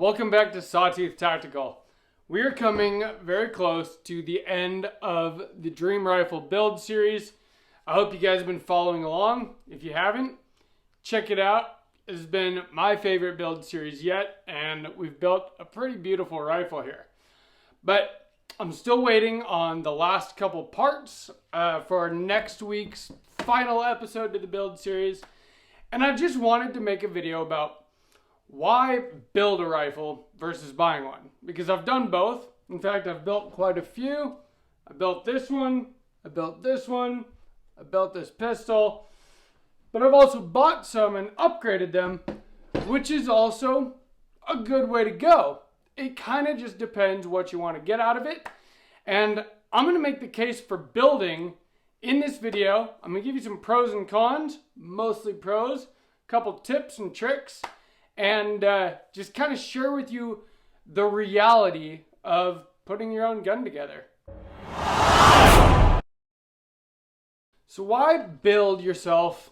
Welcome back to Sawtooth Tactical. We are coming very close to the end of the Dream Rifle build series. I hope you guys have been following along. If you haven't, check it out. It's been my favorite build series yet, and we've built a pretty beautiful rifle here. But I'm still waiting on the last couple parts for next week's final episode to the build series. And I just wanted to make a video about why build a rifle versus buying one, because I've done both. In fact, I've built quite a few. I built this one, I built this one, I built this pistol, but I've also bought some and upgraded them, which is also a good way to go. It kind of just depends what you want to get out of it. And I'm going to make the case for building in this video. I'm going to give you some pros and cons, mostly pros, a couple tips and tricks, and just kind of share with you the reality of putting your own gun together. So why build yourself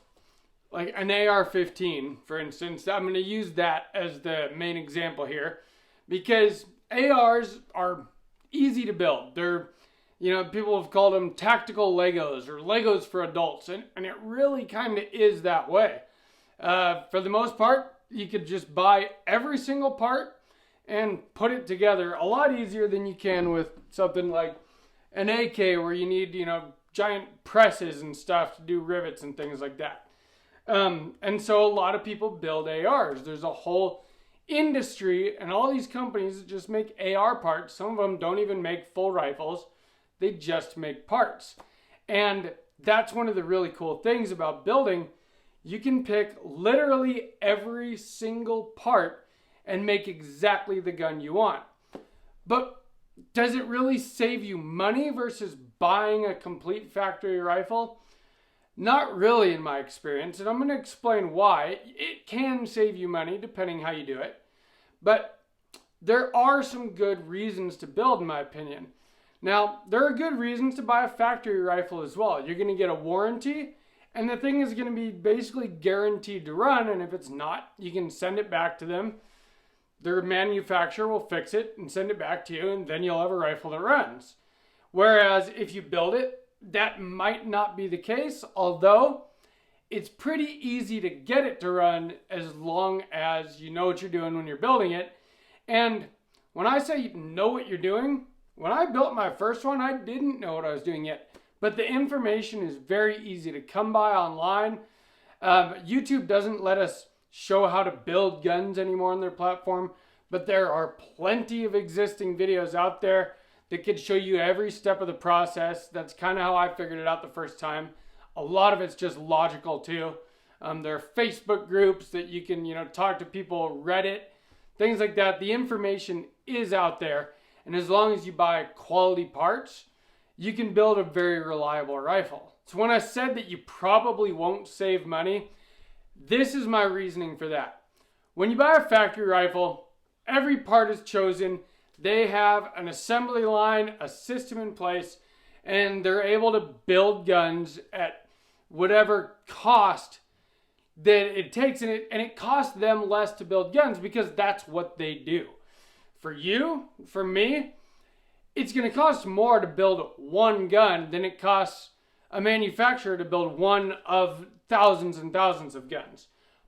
like an AR-15, for instance? I'm going to use that as the main example here because ARs are easy to build. They're, people have called them tactical Legos or Legos for adults, and it really kind of is that way. For the most part, you could just buy every single part and put it together a lot easier than you can with something like an AK where you need, giant presses and stuff to do rivets and things like that. And so a lot of people build ARs. There's a whole industry and all these companies that just make AR parts. Some of them don't even make full rifles. They just make parts. And that's one of the really cool things about building. You can pick literally every single part and make exactly the gun you want. But does it really save you money versus buying a complete factory rifle? Not really in my experience, and I'm going to explain why. It can save you money depending how you do it, but there are some good reasons to build, in my opinion. Now, there are good reasons to buy a factory rifle as well. You're going to get a warranty, and the thing is going to be basically guaranteed to run, and if it's not, you can send it back to them. Their manufacturer will fix it and send it back to you, and then you'll have a rifle that runs. Whereas if you build it, that might not be the case, although it's pretty easy to get it to run as long as you know what you're doing when you're building it. And when I say you know what you're doing, when I built my first one, I didn't know what I was doing yet. But the information is very easy to come by online. YouTube doesn't let us show how to build guns anymore on their platform, but there are plenty of existing videos out there that could show you every step of the process. That's kind of how I figured it out the first time. A lot of it's just logical too. There are Facebook groups that you can, talk to people, Reddit, things like that. The information is out there. And as long as you buy quality parts, you can build a very reliable rifle. So when I said that you probably won't save money, this is my reasoning for that. When you buy a factory rifle, every part is chosen. They have an assembly line, a system in place, and they're able to build guns at whatever cost that it takes, and it costs them less to build guns because that's what they do. For you, for me, it's going to cost more to build one gun than it costs a manufacturer to build one of thousands and thousands of guns.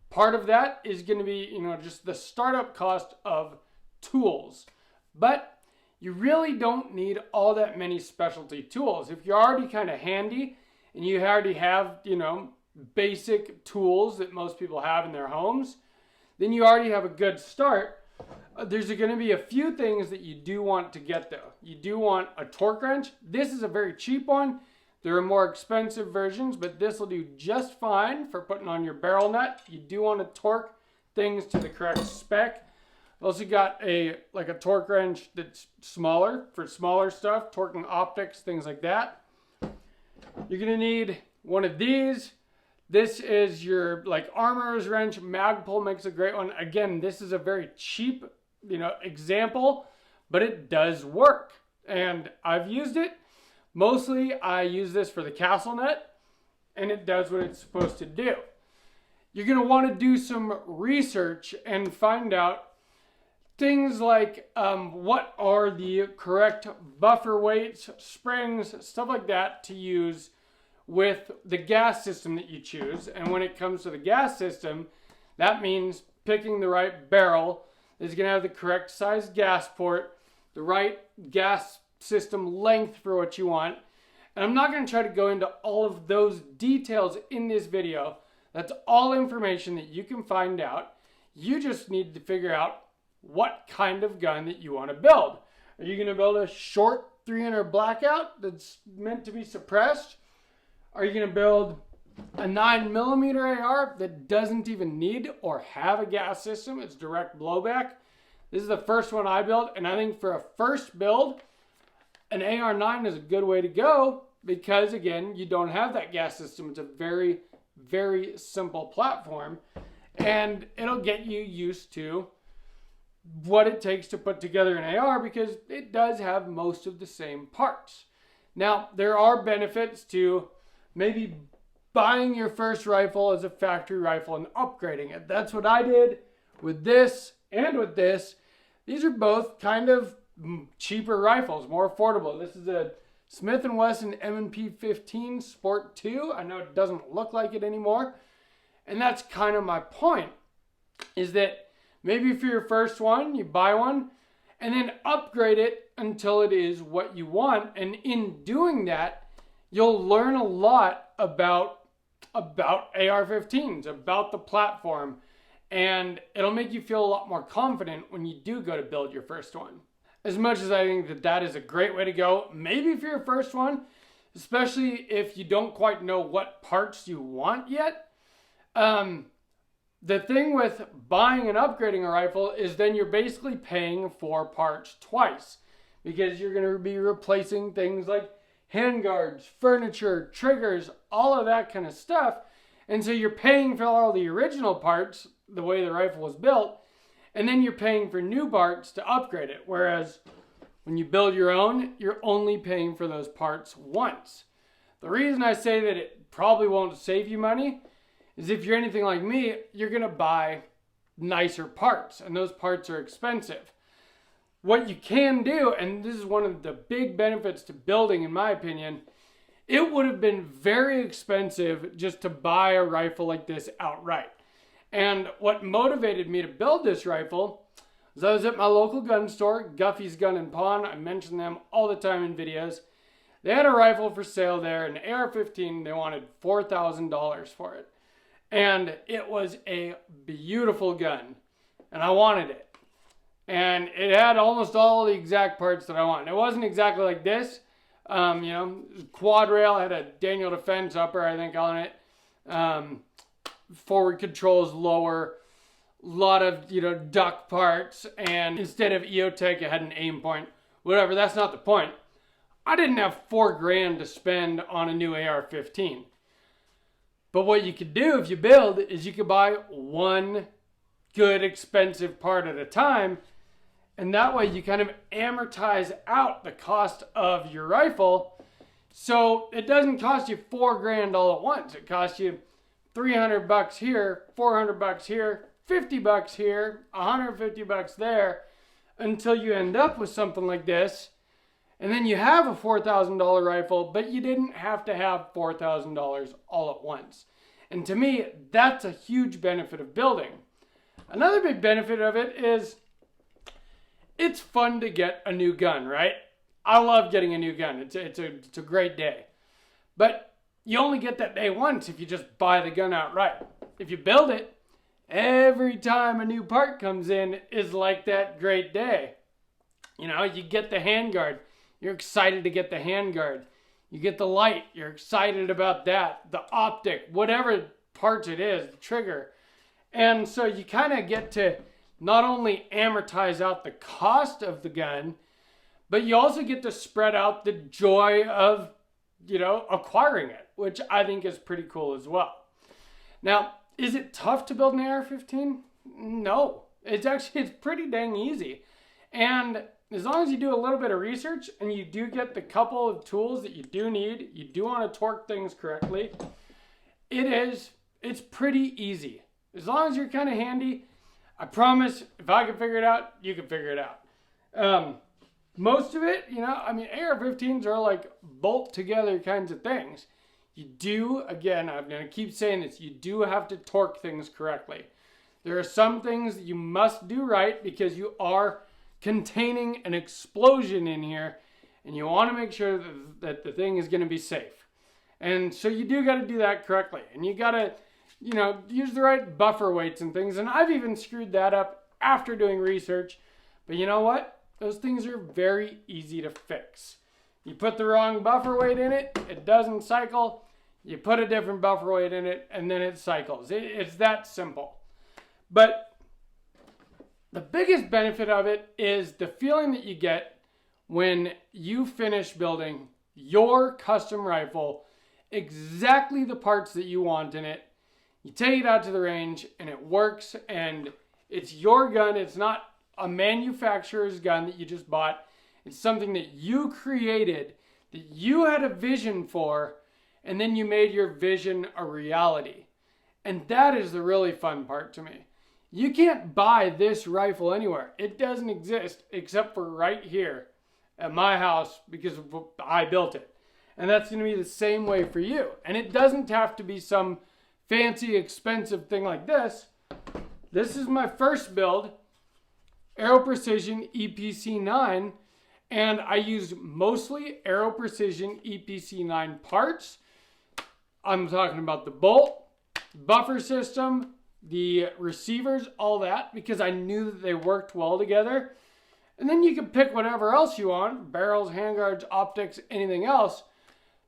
Part of that is going to be, just the startup cost of tools. But you really don't need all that many specialty tools. If you're already kind of handy and you already have, basic tools that most people have in their homes, then you already have a good start. There's going to be a few things that you do want to get though. You do want a torque wrench. This is a very cheap one. There are more expensive versions, but this will do just fine for putting on your barrel nut. You do want to torque things to the correct spec. Also got a torque wrench that's smaller for smaller stuff, torquing optics, things like that. You're going to need one of these. This is your armorer's wrench. Magpul makes a great one. Again, this is a very cheap, example, but it does work. And I've used it. Mostly I use this for the castle net, and it does what it's supposed to do. You're going to want to do some research and find out things like what are the correct buffer weights, springs, stuff like that to use with the gas system that you choose. And when it comes to the gas system, that means picking the right barrel that's going to have the correct size gas port, the right gas system length for what you want. And I'm not going to try to go into all of those details in this video. That's all information that you can find out. You just need to figure out what kind of gun that you want to build. Are you going to build a short 300 blackout that's meant to be suppressed? Are you going to build a 9mm AR that doesn't even need or have a gas system? It's direct blowback. This is the first one I built, and I think for a first build, an AR-9 is a good way to go because, again, you don't have that gas system. It's a very, very simple platform, and it'll get you used to what it takes to put together an AR because it does have most of the same parts. Now, there are benefits to maybe buying your first rifle as a factory rifle and upgrading it. That's what I did with this and with this. These are both kind of cheaper rifles, more affordable. This is a Smith & Wesson M&P 15 Sport 2. I know it doesn't look like it anymore. And that's kind of my point, is that maybe for your first one, you buy one and then upgrade it until it is what you want. And in doing that, you'll learn a lot about AR-15s, about the platform, and it'll make you feel a lot more confident when you do go to build your first one. As much as I think that that is a great way to go, maybe for your first one, especially if you don't quite know what parts you want yet, the thing with buying and upgrading a rifle is then you're basically paying for parts twice because you're going to be replacing things like handguards, furniture, triggers, all of that kind of stuff. And so you're paying for all the original parts, the way the rifle was built, and then you're paying for new parts to upgrade it. Whereas when you build your own, you're only paying for those parts once. The reason I say that it probably won't save you money is if you're anything like me, you're going to buy nicer parts, and those parts are expensive. What you can do, and this is one of the big benefits to building, in my opinion, it would have been very expensive just to buy a rifle like this outright. And what motivated me to build this rifle was I was at my local gun store, Guffey's Gun and Pawn. I mention them all the time in videos. They had a rifle for sale there, an AR-15. They wanted $4,000 for it. And it was a beautiful gun, and I wanted it. And it had almost all the exact parts that I want. It wasn't exactly like this. Quad rail, had a Daniel Defense upper, I think, on it. Forward controls lower. A lot of, duck parts. And instead of Eotech, it had an aim point. Whatever, that's not the point. I didn't have $4,000 to spend on a new AR-15. But what you could do if you build is you could buy one good expensive part at a time, and that way you kind of amortize out the cost of your rifle, so it doesn't cost you $4,000 all at once. It costs you $300 here, $400 here, $50 here, $150 there, until you end up with something like this. And then you have a $4,000 rifle, but you didn't have to have $4,000 all at once. And to me, that's a huge benefit of building. Another big benefit of it is it's fun to get a new gun, right? I love getting a new gun. It's a great day. But you only get that day once if you just buy the gun outright. If you build it, every time a new part comes in is like that great day. You get the handguard. You're excited to get the handguard. You get the light. You're excited about that. The optic, whatever parts it is, the trigger. And so you kind of get to not only amortize out the cost of the gun, but you also get to spread out the joy of, acquiring it, which I think is pretty cool as well. Now, is it tough to build an AR-15? No. It's pretty dang easy. And as long as you do a little bit of research and you do get the couple of tools that you do need, you do want to torque things correctly, it's pretty easy. As long as you're kind of handy. I promise, if I can figure it out, you can figure it out. Most of it, I mean, AR-15s are like bolt together kinds of things. You do, again, I'm going to keep saying this, you do have to torque things correctly. There are some things that you must do right because you are containing an explosion in here, and you want to make sure that the thing is going to be safe. And so you do got to do that correctly. And you got to, use the right buffer weights and things. And I've even screwed that up after doing research. But you know what? Those things are very easy to fix. You put the wrong buffer weight in it, it doesn't cycle. You put a different buffer weight in it, and then it cycles. It's that simple. But the biggest benefit of it is the feeling that you get when you finish building your custom rifle, exactly the parts that you want in it. You take it out to the range, and it works, and it's your gun. It's not a manufacturer's gun that you just bought. It's something that you created, that you had a vision for, and then you made your vision a reality. And that is the really fun part to me. You can't buy this rifle anywhere. It doesn't exist except for right here at my house because I built it. And that's going to be the same way for you. And it doesn't have to be some fancy, expensive thing like this. This is my first build, Aero Precision EPC9, and I used mostly Aero Precision EPC9 parts. I'm talking about the bolt, buffer system, the receivers, all that, because I knew that they worked well together. And then you can pick whatever else you want, barrels, handguards, optics, anything else.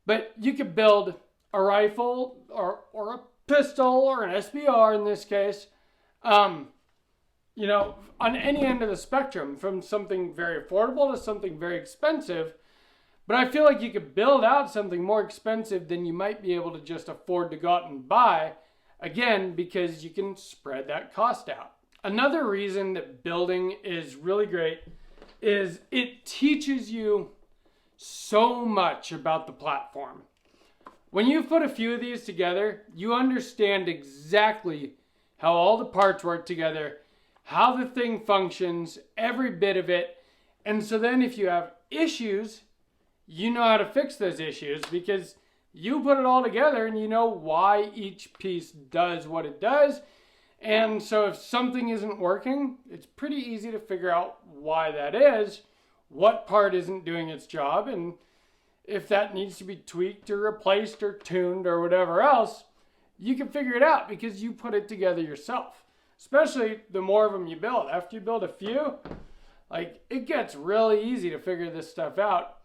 But you could build a rifle or a pistol or an SBR in this case, on any end of the spectrum, from something very affordable to something very expensive. But I feel like you could build out something more expensive than you might be able to just afford to go out and buy, again, because you can spread that cost out. Another reason that building is really great is it teaches you so much about the platform. When you put a few of these together, you understand exactly how all the parts work together, how the thing functions, every bit of it. And so then if you have issues, you know how to fix those issues because you put it all together and you know why each piece does what it does. And so if something isn't working, it's pretty easy to figure out why that is, what part isn't doing its job, and if that needs to be tweaked or replaced or tuned or whatever else, you can figure it out because you put it together yourself. Especially the more of them you build. After you build a few, it gets really easy to figure this stuff out.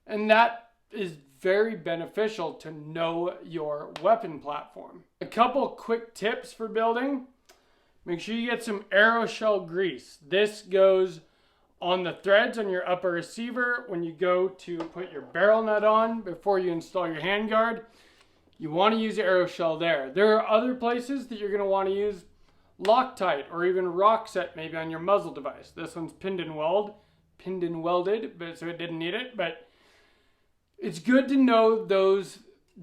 And that is very beneficial to know your weapon platform. A couple quick tips for building. Make sure you get some aeroshell grease. This goes on the threads on your upper receiver when you go to put your barrel nut on before you install your handguard. You want to use aeroshell there. There are other places that you're going to want to use Loctite or even Rockset maybe on your muzzle device. This one's pinned and welded, but so it didn't need it. But it's good to know those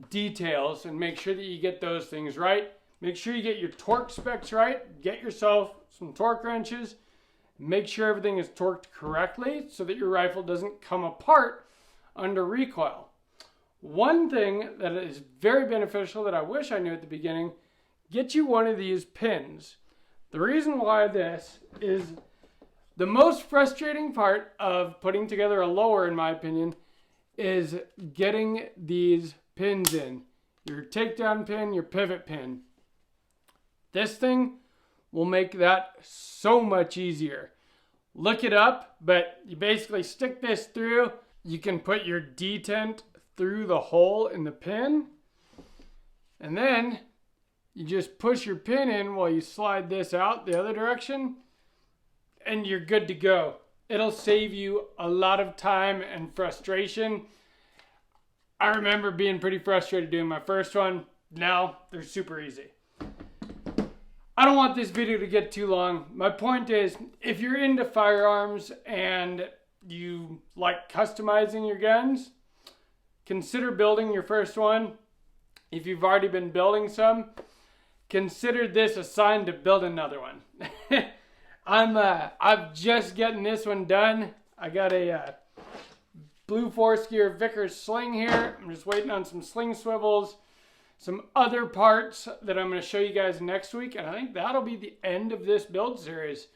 details and make sure that you get those things right. Make sure you get your torque specs right. Get yourself some torque wrenches. Make sure everything is torqued correctly so that your rifle doesn't come apart under recoil. One thing that is very beneficial that I wish I knew at the beginning, get you one of these pins. The reason why this is the most frustrating part of putting together a lower, in my opinion, is getting these pins in. Your takedown pin, your pivot pin. This thing will make that so much easier. Look it up, but you basically stick this through. You can put your detent through the hole in the pin, and then you just push your pin in while you slide this out the other direction, and you're good to go. It'll save you a lot of time and frustration. I remember being pretty frustrated doing my first one. Now they're super easy. I don't want this video to get too long. My point is, if you're into firearms and you like customizing your guns, consider building your first one. If you've already been building some, consider this a sign to build another one. I'm just getting this one done. I got a Blue Force Gear Vickers sling here. I'm just waiting on some sling swivels, some other parts that I'm going to show you guys next week, and I think that'll be the end of this build series.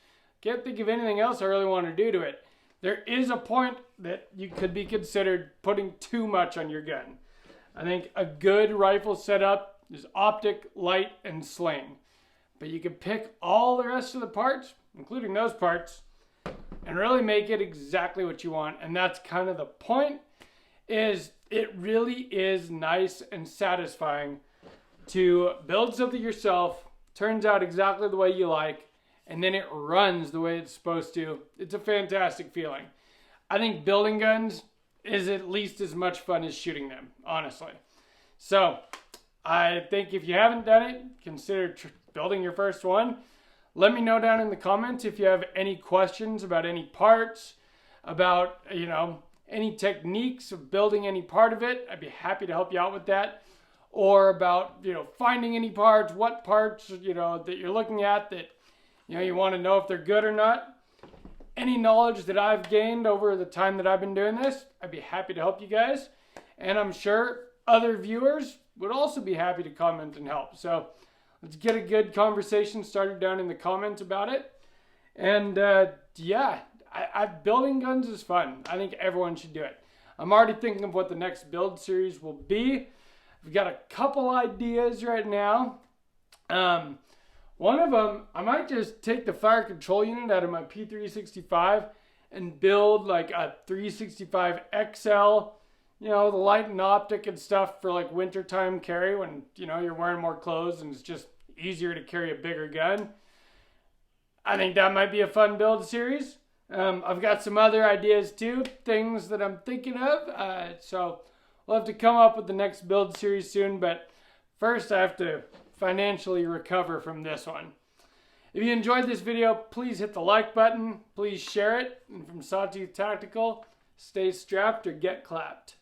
Can't think of anything else I really want to do to it. There is a point that you could be considered putting too much on your gun. I think a good rifle setup is optic, light, and sling. But you can pick all the rest of the parts, including those parts, and really make it exactly what you want. And that's kind of the point, is it really is nice and satisfying to build something yourself, turns out exactly the way you like, and then it runs the way it's supposed to. It's a fantastic feeling. I think building guns is at least as much fun as shooting them, honestly. So I think if you haven't done it, consider building your first one. Let me know down in the comments if you have any questions about any parts, about, any techniques of building any part of it. I'd be happy to help you out with that. Or about, finding any parts, what parts, that you're looking at that, you want to know if they're good or not. Any knowledge that I've gained over the time that I've been doing this, I'd be happy to help you guys. And I'm sure other viewers would also be happy to comment and help. So let's get a good conversation started down in the comments about it. And building guns is fun. I think everyone should do it. I'm already thinking of what the next build series will be. We've got a couple ideas right now. One of them, I might just take the fire control unit out of my P365 and build like a 365 XL, the light and optic and stuff for like wintertime carry when, you're wearing more clothes and it's just easier to carry a bigger gun. I think that might be a fun build series. I've got some other ideas too, things that I'm thinking of. So we'll have to come up with the next build series soon, but first I have to financially recover from this one. If you enjoyed this video, please hit the like button. Please share it. And from Sawtooth Tactical, stay strapped or get clapped.